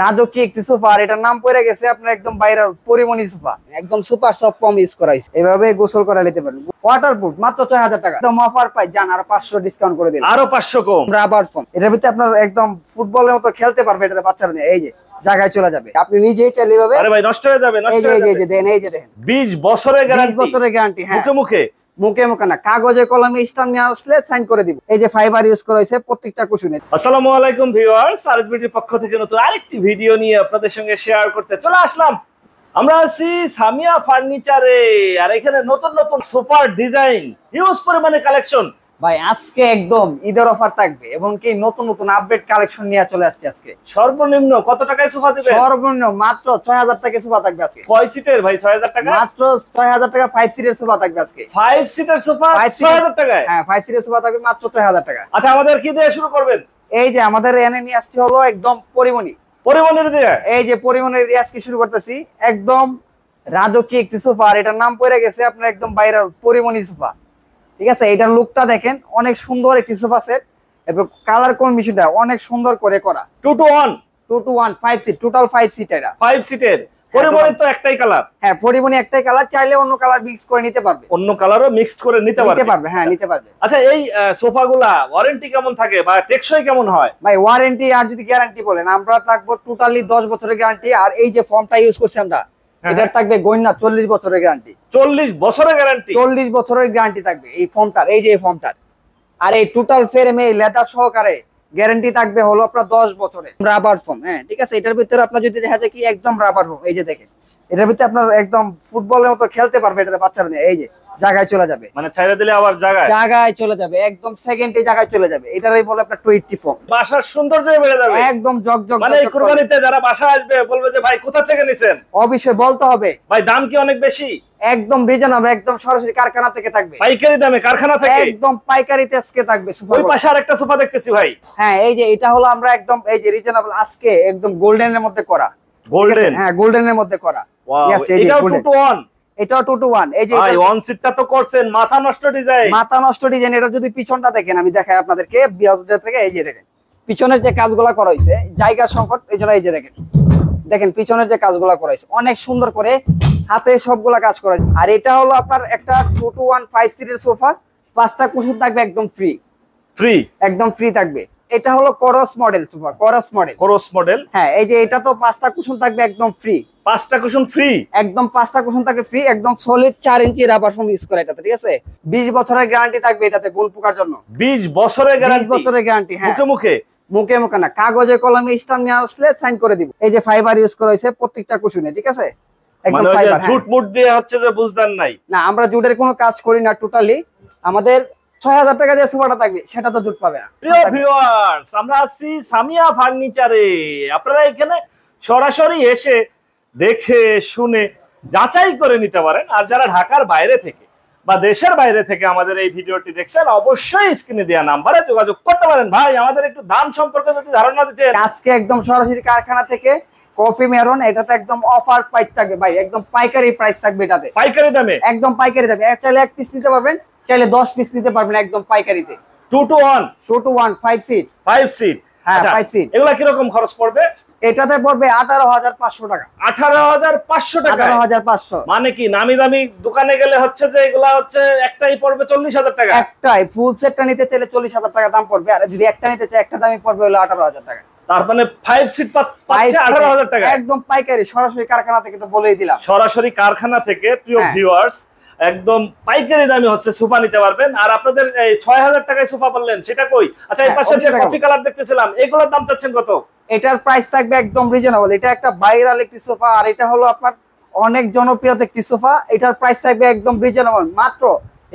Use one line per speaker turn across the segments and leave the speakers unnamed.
রাজকীয় একটি সোফা, আর এটার নাম পড়ে গেছে আপনার একদম বাইরের পরিমণি সোফা, একদম সুপার সফট ফর্ম ইউজ করা হয়েছে। এভাবে গোসল করা নিতে পারেন, ওয়াটারপ্রুফ, মাত্র 6000 টাকা। একদম অফার পাই, জান আরো 500 ডিসকাউন্ট করে দিলাম,
আরো 500 কম।
রাবার ফর্ম, এটার ভিতরে আপনার একদম ফুটবলের মতো খেলতে পারবে, এটা বাচ্চারা নিয়ে এই যে জায়গায় চলে যাবে, আপনি নিজেই চাইলে ভাবে।
আরে ভাই নষ্ট হয়ে যাবে, নষ্ট
এই যে
হয়ে
এই
যাবে।
যে দেন, এই যে দেখেন
20 বছরের গ্যারান্টি,
20 বছরের গ্যারান্টি। হ্যাঁ,
মুখে মুখে,
মুখে মুখে না, কাগজে কলমে স্টাম্প নিয়ে আসলে সাইন করে দিব। এই যে ফাইবার ইউজ করা হয়েছে প্রত্যেকটা কুশনে।
আসসালামু আলাইকুম ভিউয়ার্স, আরএসবিটির পক্ষ থেকে নতুন আরেকটি ভিডিও নিয়ে আপনাদের সঙ্গে শেয়ার করতে চলে আসলাম। আমরা আছি সামিয়া ফার্নিচারে, আর এখানে নতুন নতুন সোফার ডিজাইন, হিউজ পরিমাণে কালেকশন।
ভাই আজকে একদম ঈদের অফার থাকবে এবং কি নতুন নতুন আপডেট কালেকশন নিয়ে চলে আসছে আজকে।
সর্বনিম্ন কত টাকায় সোফা দিবেন?
সর্বনিম্ন মাত্র 6000 টাকা সোফা থাকবে আজকে।
কয় সিটের ভাই? 6000 টাকা
মাত্র 6000 টাকা 5 সিটের সোফা থাকবে আজকে।
5 সিটের সোফা 6000 টাকায়?
হ্যাঁ, 5 সিটের সোফা থাকবে মাত্র 6000 টাকা।
আচ্ছা, আমাদের কি দিয়ে শুরু করবেন?
এই যে আমাদের এনে নিয়ে আসছে হলো একদম পরিমণি,
পরিমণির দিয়ে।
এই যে পরিমণির দিয়ে আজকে শুরু করতেছি। একদম রাজকীয় একটি সোফা, আর এটার নাম পড়ে গেছে আপনার একদম বাইরের পরিমণি সোফা। ঠিক আছে, এটার লুকটা দেখেন, অনেক সুন্দর একটি সোফা সেট এবং কালার কম্বিনেশনটা অনেক সুন্দর করে করা।
2 to 1
2 to 1 5 seat, total 5 seat এটা।
5 সিটের পরিমণির তো একটাই কালার।
হ্যাঁ, পরিমণি একটাই কালার, চাইলে অন্য কালার মিক্স করে নিতে পারবে,
অন্য কালারও মিক্সড করে নিতে পারবে।
হ্যাঁ নিতে পারবে।
আচ্ছা, এই সোফাগুলা ওয়ারেন্টি কেমন থাকে বা টেকসই কেমন হয়?
ভাই ওয়ারেন্টি আর যদি গ্যারান্টি বলেন, আমরা থাকবো টোটালি 10 বছরের গ্যারান্টি। আর এই যে ফর্মটা ইউজ করছি আমরা, এটার থাকবে গয়না 40 বছরের গ্যারান্টি।
40 বছরের গ্যারান্টি?
40 বছরের গ্যারান্টি থাকবে এই ফর্মটার, এই যে এই ফর্মটার। আর এই টোটাল ফ্রেমে লেদার সহকারে গ্যারান্টি থাকবে হলো আপনার 10 বছরের রাবার ফর্ম। হ্যাঁ ঠিক আছে, এটার ভিতরে আপনার যদি দেখা যায় কি একদম রাবার ফর্ম, এই যে দেখেন, এটার ভিতরে আপনার একদম ফুটবলের মতো খেলতে পারবে, এটা বাচ্চারা নিয়ে এই যে জায়গায় চলে যাবে,
মানে ছাইরা দিলে আবার
জায়গায় চলে যাবে, একদম সেকেন্ডে জায়গায় চলে যাবে। এটারই বলে আপনার 20 ফর্ম।
বাসার সৌন্দর্য বেড়ে যাবে,
একদম জগজগ।
মানে এই কুরবানিতে যারা বাসা আসবে বলবে যে ভাই কোথা থেকে নিছেন?
অবশ্যই বলতে হবে।
ভাই দাম কি অনেক বেশি?
একদম রিজনেবল, একদম সরাসরি কারখানা থেকে থাকবে,
পাইকারি দামে কারখানা থেকে
একদম পাইকারিতে আজকে থাকবে।
ওই পাশে আরেকটা সোফা দেখতেছি ভাই।
হ্যাঁ, এই যে এটা হলো আমরা একদম এই যে রিজনেবল আজকে একদম গোল্ডেনের মধ্যে করা।
গোল্ডেন?
হ্যাঁ, গোল্ডেনের মধ্যে করা।
এটাও 2 to 1?
এটাও 2 to 1। এই যে
ভাই ওয়ান সিটটা তো করছেন মাথা নষ্ট ডিজাইন,
মাথা নষ্ট ডিজাইন। এটা যদি পিছনটা দেখেন, আমি দেখাই আপনাদেরকে বিয়াসডে থেকে। এই যে দেখেন পিছনের যে কাজগুলা করা হয়েছে, জায়গার সংকট, এই জন্য এই যে দেখেন, দেখেন পিছনের যে কাজগুলা করা হয়েছে অনেক সুন্দর করে হাতে সবগুলা কাজ করা হয়েছে। আর এটা হলো আপনার একটা 2 to 1 5 সিটের সোফা, 5টা কুশন থাকবে একদম ফ্রি, একদম ফ্রি থাকবে। এটা হলো করস মডেল সোফা, করস মডেল। হ্যাঁ, এই যে এটা তো 5টা কুশন থাকবে একদম ফ্রি,
5টা কুশন ফ্রি,
একদম 5টা কুশন থাকবে ফ্রি, একদম সলিড 4 ইঞ্চি রাবার ফোম ইউজ করা এটাতে। ঠিক আছে, 20 বছরের গ্যারান্টি থাকবে এটাতে গুণ পোকার জন্য।
20 বছরের গ্যারান্টি?
20 বছরের গ্যারান্টি। হ্যাঁ,
মুখে মুখে,
মুখে মুখে না, কাগজে কলমে স্টাম্প নিয়ে আসলে সাইন করে দিব। এই যে ফাইবার ইউজ করা হয়েছে প্রত্যেকটা কুশনে। ঠিক আছে, একদম ফাইবার।
জুট মুট দিয়ে হচ্ছে যে বুঝদান নাই
না, আমরা জুটের কোনো কাজ করি না টোটালি। আমাদের 6000 টাকা যে সোফাটা থাকবে সেটা তো জুট পাবে না।
প্রিয় ভিউয়ার্স, আমরা আছি সামিয়া ফার্নিচারে। আপনারা এখানে সরাসরি এসে দেখে শুনে যাচাই করে নিতে পারেন। আর যারা ঢাকার বাইরে থেকে বা দেশের বাইরে থেকে আমাদের এই ভিডিওটি দেখছেন, অবশ্যই স্ক্রিনে দেওয়া নাম্বারে যোগাযোগ করতে পারেন। ভাই আমাদের একটু দাম সম্পর্কে যদি ধারণা দিতেন।
আজকে একদম সরাসরি কারখানা থেকে কফি মেরন, এটাতে একদম অফার প্রাইস থাকবে ভাই, একদম পাইকারি প্রাইস থাকবে এটাতে,
পাইকারি দামে,
একদম পাইকারি দামে। চাইলে 1 পিস নিতে পারবেন, চাইলে 10 পিস নিতে পারবেন, একদম পাইকারিতে।
2 to 1
5 সিট,
5 সিট।
হ্যাঁ 5 সিট।
এগুলা কিরকম খরচ পড়বে?
এটাতে পড়বে 18500 টাকা।
18500 টাকা?
18500।
মানে কি নামি দামি দোকানে গেলে হচ্ছে যে এগুলা হচ্ছে একটাই পড়বে 40000 টাকা?
একটাই ফুল সেটটা নিতে চাইলে 40000 টাকা দাম পড়বে, আর যদি একটা নিতে চাই একটা দামই পড়বে হলো 18000 টাকা।
তার মানে 5 সিট পাচ্ছে 18000 টাকা,
একদম পাইকারি সরাসরি কারখানা থেকে। তো বলেই দিলাম,
সরাসরি কারখানা থেকে। প্রিয় ভিউয়ার্স, একদম পাইকারি দামে হচ্ছে সোফা নিতে পারবেন। আর আপনাদের এই 6000 টাকায় সোফা বললেন, সেটা কই? আচ্ছা, এই পাশে যে কফি কালার দেখতেছিলাম, এগুলোর দাম চাচ্ছেন কত?
এটার প্রাইস থাকবে একদম রিজনেবল। এটা একটা ভাইরাল একটি সোফা, আর এটা হলো আপনার অনেক জনপ্রিয় একটি সোফা। এটার প্রাইস থাকবে একদম রিজনেবল, মাত্র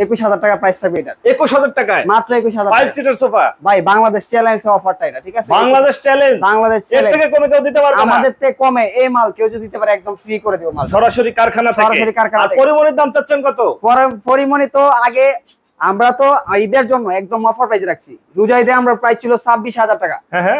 21000 টাকা প্রাইস থাকবে এটা।
21000 টাকায়
মাত্র 21000
5 সিটার সোফা।
ভাই বাংলাদেশ চ্যালেঞ্জ অফারটা এটা। ঠিক আছে,
বাংলাদেশ চ্যালেঞ্জ,
বাংলাদেশ
এর থেকে কমে কেউ দিতে পারবে না।
আমাদের থেকে কমে এই মাল কেউ যদি দিতে পারে একদম ফ্রি করে দেব মাল,
সরাসরি কারখানা থেকে।
সরাসরি কারখানা
আর
থেকে।
পরিমণির দাম চাচ্ছেন কত?
পরিমণি তো আগে আমরা তো ঈদের জন্য একদম অফার প্রাইস রাখছি। রোজা ঈদে আমরা প্রাইস ছিল 26000 টাকা,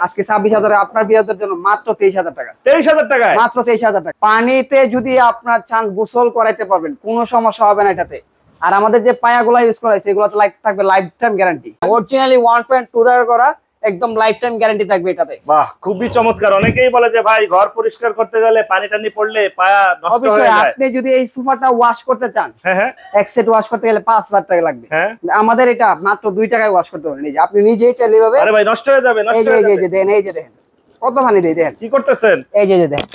আজকে 26000 আপনার বিয়াদের জন্য মাত্র 23000 টাকা।
23000 টাকা?
মাত্র 23000 টাকা। পানিতে যদি আপনার চান গোসল করাইতে পারবেন, কোনো সমস্যা হবে না এটাতে। আর আমাদের যে পায়াগুলা ইউজ করা হয়েছে এগুলো তো থাকবে লাইফ টাইম গ্যারান্টি। অরিজিনালি 1.2 করা, একদম লাইফ টাইম গ্যারান্টি থাকবে এটাতে।
বাহ, খুবই চমৎকার। অনেকেই বলে যে ভাই ঘর পরিষ্কার করতে গেলে পানি টানি পড়লে পায়া নষ্ট হয়ে
অবশ্যই
যায়।
আপনি যদি এই সোফাটা ওয়াশ করতে চান,
হ্যাঁ হ্যাঁ
এক সেট ওয়াশ করতে গেলে 5000 টাকা লাগবে।
হ্যাঁ।
আমাদের এটা মাত্র 2 টাকায় ওয়াশ করতে পারবেন। এই যে আপনি নিজেই চাইলে ভাবে।
আরে ভাই নষ্ট হয়ে যাবে,
এই
নষ্ট
যে
হয়ে
এই
যাবে।
যে দেন, এই যে দেখেন কত পানি দেই, দেখেন
কি করতেছেন?
এই যে দেখেন,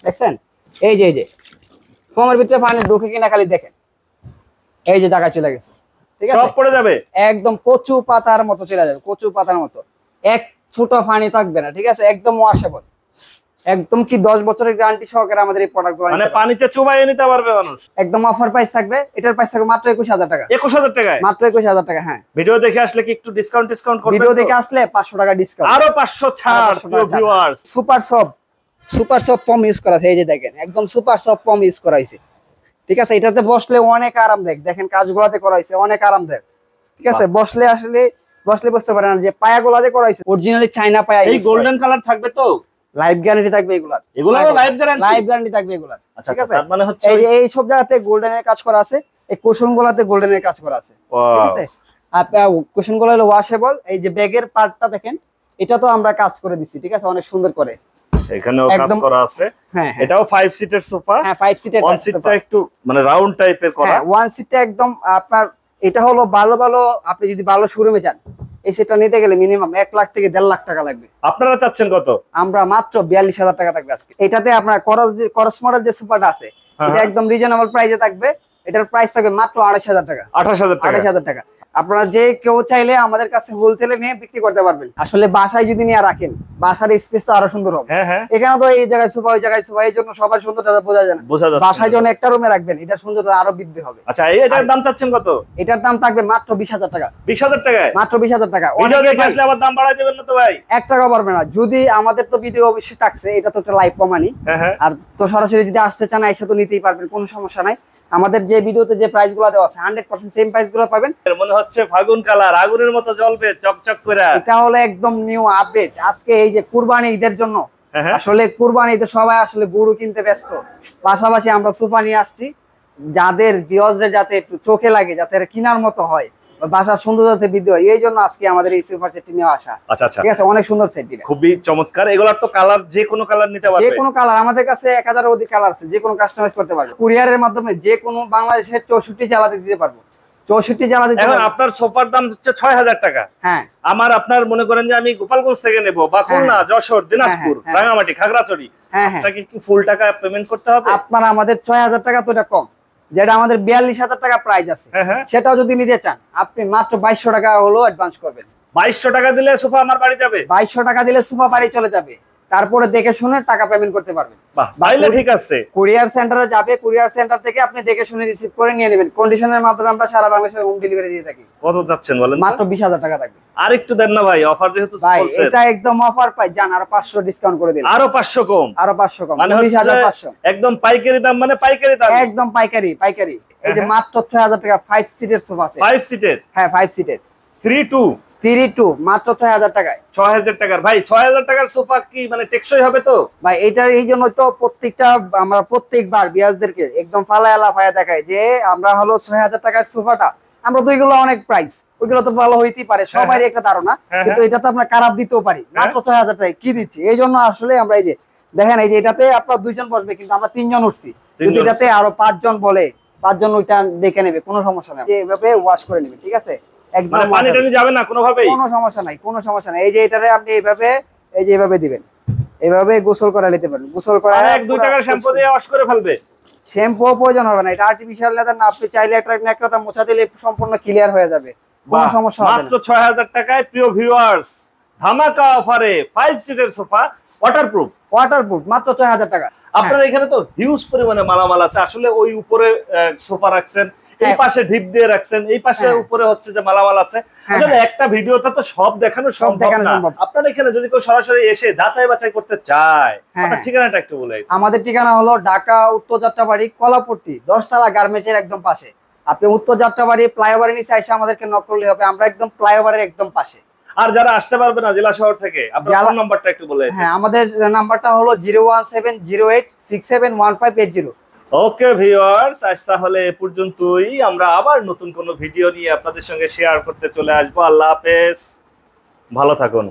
দেখছেন এই যে ফোমের ভিতরে পানি ঢুকে কিনা খালি দেখেন, এই যে জায়গা চলে গেছে, ঠিক আছে?
সব পড়ে যাবে,
একদম কচু পাতার মতো চলে যাবে, কচু পাতার মতো, এক ফুটো পানি থাকবে না, ঠিক আছে? একদম ওয়াশেবল, একদম কি 10 বছরের গ্যারান্টি সহকারে আমাদের এই প্রোডাক্টগুলো।
মানে পানিতে চুবাইয়ে নিতে পারবে মানুষ।
একদম অফার প্রাইস থাকবে, এটার প্রাইস থাকবে মাত্র 21000 টাকা।
21000 টাকায়?
মাত্র 21000 টাকা। হ্যাঁ,
ভিডিও দেখে আসলে কি একটু ডিসকাউন্ট করবেন?
ভিডিও দেখে আসলে 500 টাকা ডিসকাউন্ট,
আরো 500 ছাড় প্রিয় viewers.
Super soft form use করা আছে, এই যে দেখেন একদম সুপার সফট ফর্ম ইউজ করা হয়েছে, ঠিক আছে? এটাতে বসলে অনেক আরামদায়ক, দেখেন কাজগুলোতে করা হয়েছে অনেক আরামদায়ক, ঠিক আছে? বসলে বুঝতে পারেন যে পায়াগুলাতে করা হয়েছে অরিজিনালি চায়না পায়া।
এই গোল্ডেন কালার থাকবে তো?
লাইফ গ্যারান্টি থাকবে এগুলার,
এগুলোরও লাইফ গ্যারান্টি?
লাইফ গ্যারান্টি থাকবে এগুলার,
আচ্ছা
ঠিক আছে?
তার মানে হচ্ছে
এই সব জায়গাতে গোল্ডেনের কাজ করা আছে, এই কুশন গুলাতে গোল্ডেনের কাজ করা আছে, ঠিক আছে? আর কুশন গুলো হলো ওয়াশেবল। এই যে ব্যাগের পার্টটা দেখেন, এটা তো আমরা কাজ করে দিছি, ঠিক আছে? অনেক সুন্দর করে
এখানেও কাজ করা আছে।
হ্যাঁ,
এটাও 5 সিটের সোফা।
হ্যাঁ 5 সিটের।
ওয়ান সিটটা একটু মানে রাউন্ড টাইপের করা।
হ্যাঁ, ওয়ান সিটটা একদম আপনার, এটা হলো ভালো আপনি যদি ভালো শোরুমে যান এই সেটটা নিতে গেলে মিনিমাম 1 লাখ থেকে 1.5 লাখ টাকা লাগবে।
আপনারা চাচ্ছেন কত?
আমরা মাত্র 42000 টাকা থাকবে আজকে। এটাতে আপনার করস মডেল যে সোফাটা আছে এটা একদম রিজনেবল প্রাইসে থাকবে। এটার প্রাইস থাকবে মাত্র 28000 টাকা। 28000 টাকা। আপনারা যে কেউ চাইলে আমাদের কাছে হোলসেলে নিয়ে বিক্রি করতে পারবেন। আসলে বাসায় যদি নিয়ে রাখেন, বাসার স্পেস তো আরো সুন্দর হবে। এখানে তো এই জায়গায় সোফা, ওই জায়গায় সোফা, এই জন্য সবার সুন্দরটা বোঝা যায় না। বাসায় যখন একটা রুমে রাখবেন, এটার সুন্দরতা আরো বৃদ্ধি হবে।
আচ্ছা, এটার দাম চাচ্ছেন কত?
এটার দাম থাকবে মাত্র 20000 টাকা।
20000 টাকায়?
মাত্র 20000 টাকা।
ভিডিও দেখে আসলে আবার দাম বাড়াই দিবেন না তো ভাই?
1 টাকা পারবে না। যদি আমাদের তো ভিডিও অবশ্যই থাকছে, এটা তো একটা লাইভ প্রমাণই। আর তো সরাসরি যদি আসতে চান এসে তো নিতেই পারবেন, কোনো সমস্যা নাই। আমাদের যে ভিডিওতে যে প্রাইসগুলো দেওয়া আছে 100% সেম প্রাইসগুলো পাবেন।
মনে হচ্ছে ফাগুন কালার আগুনের মতো জ্বলবে চকচক করে।
এটা হলো একদম নিউ আপডেট। আজকে এই যে কুরবানি ঈদের জন্য, আসলে কুরবানি ঈদে সবাই আসলে গরু কিনতে ব্যস্ত, পাশাপাশি আমরা সোফা নিয়ে আসছি যাদের ভিউয়ার্সরা যাতে একটু চোখে লাগে, যাতে কেনার মতো হয়, বাসার সৌন্দর্যতে বৃদ্ধি হয়, এই জন্য আজকে আমাদের এই সোফা সেটটি নিয়ে আসা।
আচ্ছা,
ঠিক আছে? অনেক সুন্দর সেট,
খুবই চমৎকার। এগুলার তো কালার যে কোনো কালার নিতে পারবে?
যে কোনো কালার, আমাদের কাছে 1000-এর অধিক কালার আছে, যে কোনো কাস্টমাইজ করতে পারবে। কুরিয়ারের মাধ্যমে যে কোনো বাংলাদেশের 64 জেলাতে দিতে পারবো। 64 জেলাতে।
এখন আপনার সোফার দাম হচ্ছে 6000 টাকা।
হ্যাঁ,
আপনার মনে করেন যে আমি গোপালগঞ্জ থেকে নেব বা খুলনা, যশোর, দিনাজপুর, রাঙামাটি, খাগড়াছড়ি, আপনাকে কি ফুল টাকা পেমেন্ট করতে হবে?
আপনার আমাদের 6000 টাকা তো এটা কম, যেটা আমাদের 42000 টাকা প্রাইস আছে, সেটাও যদি নিতে চান আপনি মাত্র 2200 টাকা হলো অ্যাডভান্স করবেন।
2200 টাকা দিলে সোফা আমার বাড়ি যাবে?
2200 টাকা দিলে সোফা বাড়ি চলে যাবে, তারপরে দেখে শুনে টাকা পেমেন্ট করতে পারবেন।
তাহলে ঠিক আছে।
কুরিয়ার সেন্টারে যাবে, কুরিয়ার সেন্টার থেকে আপনি দেখে শুনে রিসিভ করে নিয়ে নেবেন। কন্ডিশনের মাধ্যমে আমরা সারা বাংলাদেশে হোম ডেলিভারি দিয়ে থাকি।
কত যাচ্ছেন বলেন?
মাত্র 20000 টাকা থাকবে।
আর একটু দেন না ভাই, অফার যেহেতু চলছে।
এটা একদম অফার প্রাইস, জান আরো 500 ডিসকাউন্ট করে দিন।
আরো 500 কম?
আরো 500 কম,
মানে
29500
একদম পাইকারি দাম। মানে পাইকারি দাম,
একদম পাইকারি। এই যে মাত্র 6000 টাকা 5 সিটের সোফা আছে।
5 সিটের?
হ্যাঁ 5 সিটের
32
মাত্র 6000 টাকায়।
6000 টাকার ভাই, 6000 টাকার সোফা কি মানে টেকসই হবে তো
ভাই? এটা এই জন্য তো আমরা প্রত্যেকবার বিয়াসদেরকে একদম ফালায়া লাফায়া দেখাই যে আমরা হলো 6000 টাকার সোফাটা, আমরা তো এগুলো অনেক প্রাইস, ওইগুলো তো ভালো হইতেই পারে, সবারই একটা ধারণা, কিন্তু এটা তো আমরা খারাপ দিতেও পারি। মাত্র 6000 টাকায় কি দিচ্ছি, এই জন্য আসলে আমরা এই যে দেখেন, এই যে এটাতে আপনার 2 জন বসবে, কিন্তু আমরা 3 জন উঠছি। যদি এটাতে আরো 5 জন বলে, 5 জন ওইটা দেখে নেবে, কোনো সমস্যা নেই, এইভাবে ওয়াশ করে নেবে, ঠিক আছে? একদম
পানি টানি যাবে না কোনোভাবেই?
কোনো সমস্যা নাই, কোনো সমস্যা নাই। এই যে এটারে আপনি এইভাবে, এই যে এইভাবে দিবেন, এইভাবে গোসল করা নিতে পারেন। গোসল করা
1-2 টাকার শ্যাম্পু দিয়ে ওয়াশ করে ফেলবে?
শ্যাম্পু প্রয়োজন হবে না, এটা আর্টিফিশিয়াল লেদার না। আপনি চাইলে একটা মোছা দিলে সম্পূর্ণ ক্লিয়ার হয়ে যাবে, কোনো সমস্যা হবে না।
মাত্র 6000 টাকায় প্রিয় ভিউয়ার্স, ধামাকা অফারে 5 সিটের সোফা, ওয়াটারপ্রুফ
মাত্র 6000 টাকা।
আপনার এখানে তো হিউজ পরিমাণে মালামাল আছে। আসলে ওই উপরে সোফা রাখছেন, এই পাশে ঢিপ দিয়ে রাখছেন, এই পাশে উপরে হচ্ছে যে মালামাল আছে। আসলে একটা ভিডিওতে তো সব দেখানো সম্ভব না। আপনার এখানে যদি কেউ সরাসরি এসে যাচাই বাছাই করতে চায়, আপনার ঠিকানাটা একটু বলে।
আমাদের ঠিকানা হলো ঢাকা উত্তর যাত্রাবাড়ি কলাপট্টি 10 তলা গার্মেন্টসের একদম পাশে। আপনি উত্তর যাত্রাবাড়ি ফ্লাইওভারের নিচে এসে আমাদেরকে নক করলে হবে, আমরা একদম ফ্লাইওভারের একদম পাশে।
আর যারা আসতে পারবে না জেলা শহর থেকে, আপনার ফোন নাম্বারটা একটু বলে।
হ্যাঁ, আমাদের নাম্বারটা হলো 01708671580।
ওকে ভিউয়ার্স, আজ তাহলে এ পর্যন্তই। আমরা আবার নতুন কোনো ভিডিও নিয়ে আপনাদের সঙ্গে শেয়ার করতে চলে আসবো। আল্লাহ হাফেজ, ভালো থাকুন।